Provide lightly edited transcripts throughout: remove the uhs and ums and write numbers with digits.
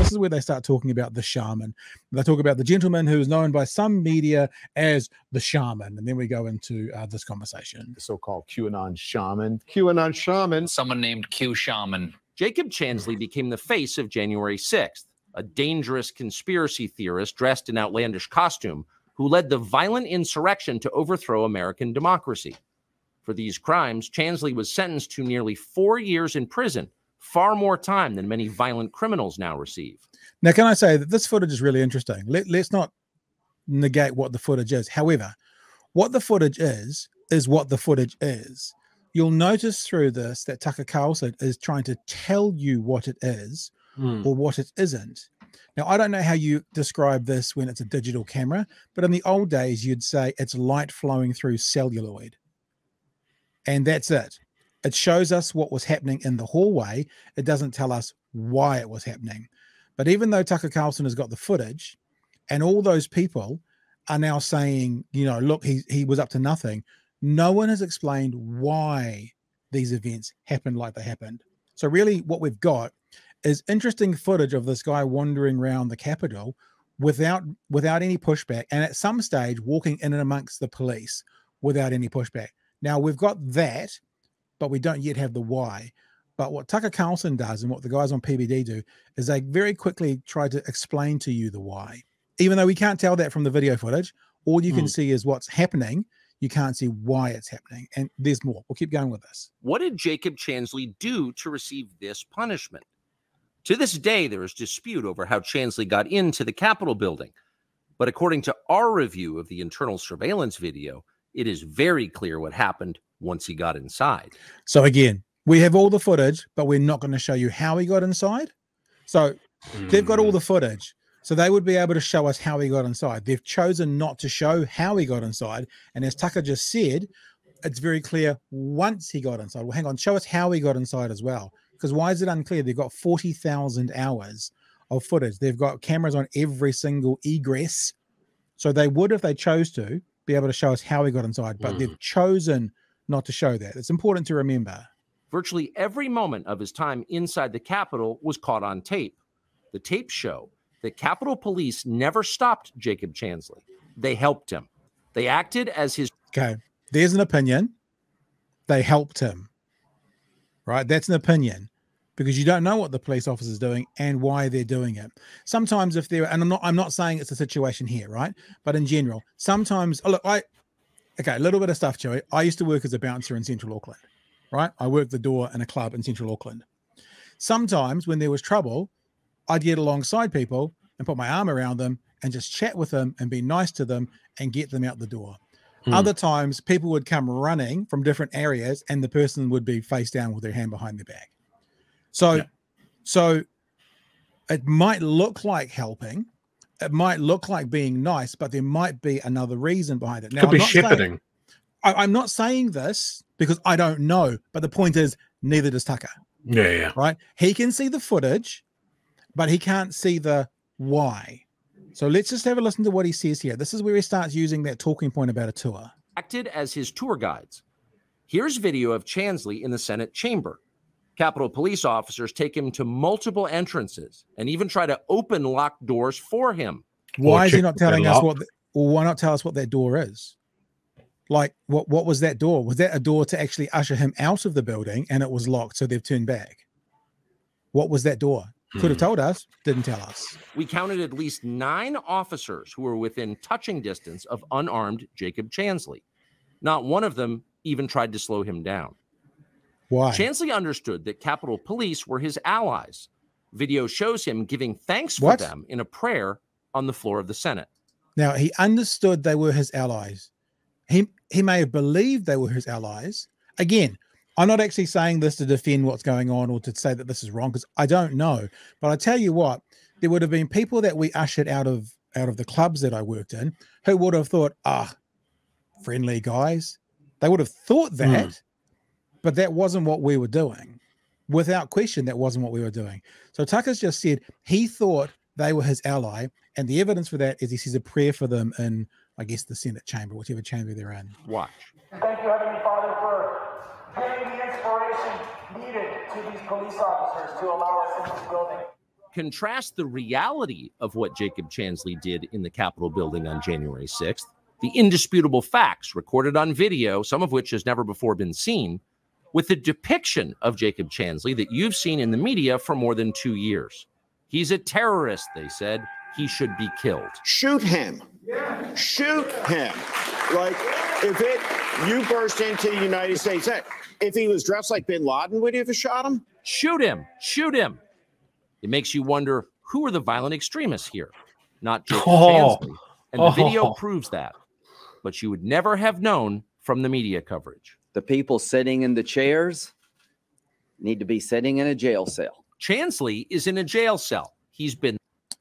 this is where they start talking about the shaman. They talk about the gentleman who is known by some media as the shaman. And then we go into this conversation. The so-called Q Annon Shaman. Q Annon Shaman. Someone named Q Shaman. Jacob Chansley became the face of January 6th, a dangerous conspiracy theorist dressed in outlandish costume who led the violent insurrection to overthrow American democracy. For these crimes, Chansley was sentenced to nearly 4 years in prison, far more time than many violent criminals now receive. Now, can I say that this footage is really interesting? Let's not negate what the footage is. However, what the footage is what the footage is. You'll notice through this that Tucker Carlson is trying to tell you what it is or what it isn't. Now, I don't know how you describe this when it's a digital camera, but in the old days, you'd say it's light flowing through celluloid. And that's it. It shows us what was happening in the hallway. It doesn't tell us why it was happening. But even though Tucker Carlson has got the footage and all those people are now saying, you know, look, he was up to nothing, no one has explained why these events happened like they happened. So really what we've got is interesting footage of this guy wandering around the Capitol without any pushback, and at some stage walking in and amongst the police without any pushback. Now we've got that, but we don't yet have the why. But what Tucker Carlson does and what the guys on PBD do is they very quickly try to explain to you the why. Even though we can't tell that from the video footage, all you can see is what's happening. You can't see why it's happening. And there's more. We'll keep going with this. What did Jacob Chansley do to receive this punishment? To this day, there is dispute over how Chansley got into the Capitol building. But according to our review of the internal surveillance video, it is very clear what happened once he got inside. So again, we have all the footage, but we're not going to show you how he got inside. So they've got all the footage. So they would be able to show us how he got inside. They've chosen not to show how he got inside. And as Tucker just said, it's very clear once he got inside. Well, hang on, show us how he got inside as well. Because why is it unclear? They've got 40,000 hours of footage. They've got cameras on every single egress. So they would, if they chose to, be able to show us how he got inside. But they've chosen not to show that. It's important to remember. Virtually every moment of his time inside the Capitol was caught on tape. The tapes show that Capitol Police never stopped Jacob Chansley. They helped him. They acted as his... Okay, there's an opinion. They helped him. Right? That's an opinion. Because you don't know what the police officer is doing and why they're doing it. Sometimes if they're... And I'm not saying it's a situation here, right? But in general, sometimes... Oh, look, okay, a little bit of stuff, Joey. I used to work as a bouncer in Central Auckland. Right? I worked the door in a club in Central Auckland. Sometimes when there was trouble, I'd get alongside people and put my arm around them and just chat with them and be nice to them and get them out the door. Other times people would come running from different areas and the person would be face down with their hand behind their back. So it might look like helping. It might look like being nice, but there might be another reason behind it. Now, could be shepherding. I'm not saying this because I don't know, but the point is neither does Tucker. Yeah. Right? He can see the footage, but he can't see the why. So let's just have a listen to what he says here. This is where he starts using that talking point about a tour. Acted as his tour guides. Here's video of Chansley in the Senate chamber. Capitol Police officers take him to multiple entrances and even try to open locked doors for him. Why is he not telling us why not tell us what that door is? Like, what was that door? Was that a door to actually usher him out of the building and it was locked, so they've turned back? What was that door? Could have told us, didn't tell us. We counted at least 9 officers who were within touching distance of unarmed Jacob Chansley. Not one of them even tried to slow him down. Why? Chansley understood that Capitol Police were his allies. Video shows him giving thanks for them in a prayer on the floor of the Senate. Now, he understood they were his allies. He may have believed they were his allies. Again, I'm not actually saying this to defend what's going on or to say that this is wrong, because I don't know. But I tell you what, there would have been people that we ushered out of the clubs that I worked in who would have thought, friendly guys. They would have thought that, but that wasn't what we were doing. Without question, that wasn't what we were doing. So Tucker's just said he thought they were his ally, and the evidence for that is he says a prayer for them in, I guess, the Senate chamber, whichever chamber they're in. Watch. Thank you, Heavenly Father, for giving the inspiration needed to these police officers to allow us in this building. Contrast the reality of what Jacob Chansley did in the Capitol building on January 6th, the indisputable facts recorded on video, some of which has never before been seen, with the depiction of Jacob Chansley that you've seen in the media for more than 2 years. He's a terrorist, they said. He should be killed. Shoot him. Shoot him. Like, you burst into the United States, if he was dressed like bin Laden, would you have shot him? Shoot him. Shoot him. It makes you wonder, who are the violent extremists here? Not Jacob Chansley. And the video proves that. But you would never have known from the media coverage. The people sitting in the chairs need to be sitting in a jail cell. Chansley is in a jail cell. He's been.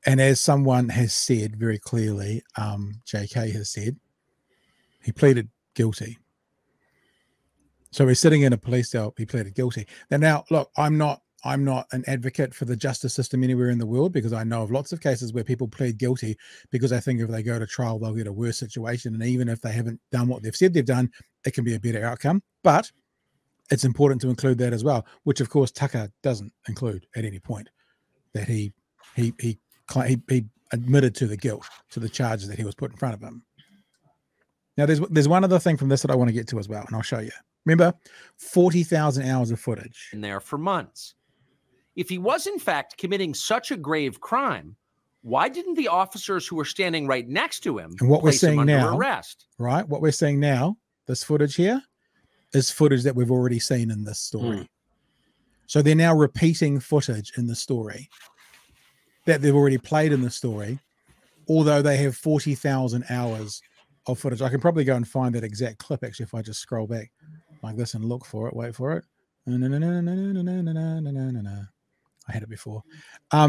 And as someone has said very clearly, JK has said, he pleaded guilty. So he's sitting in a police cell. He pleaded guilty. Now, look, I'm not an advocate for the justice system anywhere in the world, because I know of lots of cases where people plead guilty because they think if they go to trial, they'll get a worse situation. And even if they haven't done what they've said they've done, it can be a better outcome. But it's important to include that as well, which of course Tucker doesn't include at any point, that he admitted to the guilt, to the charges that he was put in front of him. Now, there's one other thing from this that I want to get to as well, and I'll show you. Remember, 40,000 hours of footage. In there for months. If he was, in fact, committing such a grave crime, why didn't the officers who were standing right next to him and what we're place him seeing under now, arrest? Right? What we're seeing now, this footage here, is footage that we've already seen in this story. So they're now repeating footage in the story that they've already played in the story, although they have 40,000 hours of footage. I can probably go and find that exact clip, actually, if I just scroll back like this and look for it. Wait for it. I had it before.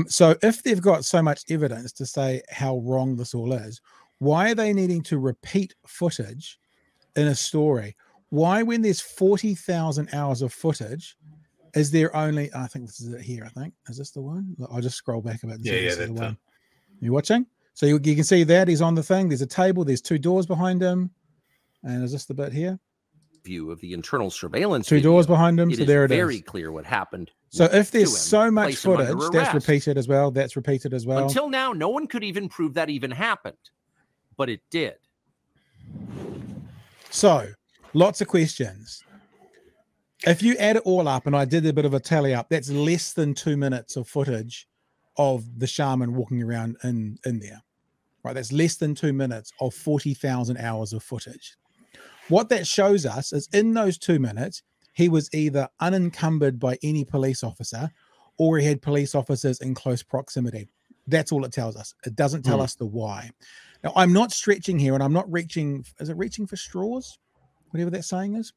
So if they've got so much evidence to say how wrong this all is, why are they needing to repeat footage in a story? Why, when there's 40,000 hours of footage, is there only, I think this is it here, I think. Is this the one? I'll just scroll back a bit. And see this is the one. You watching? So you can see that he's on the thing. There's a table. There's 2 doors behind him. And is this the bit here? View of the internal surveillance. 2 doors behind him. So there it is. Very clear what happened. So if there's so much footage, that's repeated as well. That's repeated as well. Until now, no one could even prove that even happened. But it did. So lots of questions. If you add it all up, and I did a bit of a tally up, that's less than 2 minutes of footage of the shaman walking around in there. Right? That's less than 2 minutes of 40,000 hours of footage. What that shows us is in those 2 minutes, he was either unencumbered by any police officer, or he had police officers in close proximity. That's all it tells us. It doesn't tell us the why. Now, I'm not stretching here, and I'm not reaching, is it reaching for straws? Whatever that saying is.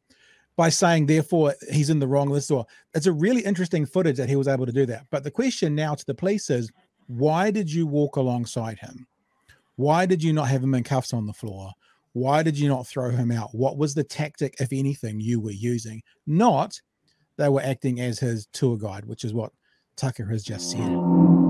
By saying, therefore, he's in the wrong list. Or it's a really interesting footage that he was able to do that. But the question now to the police is, why did you walk alongside him? Why did you not have him in cuffs on the floor? Why did you not throw him out? What was the tactic, if anything, you were using? Not they were acting as his tour guide, which is what Tucker has just said.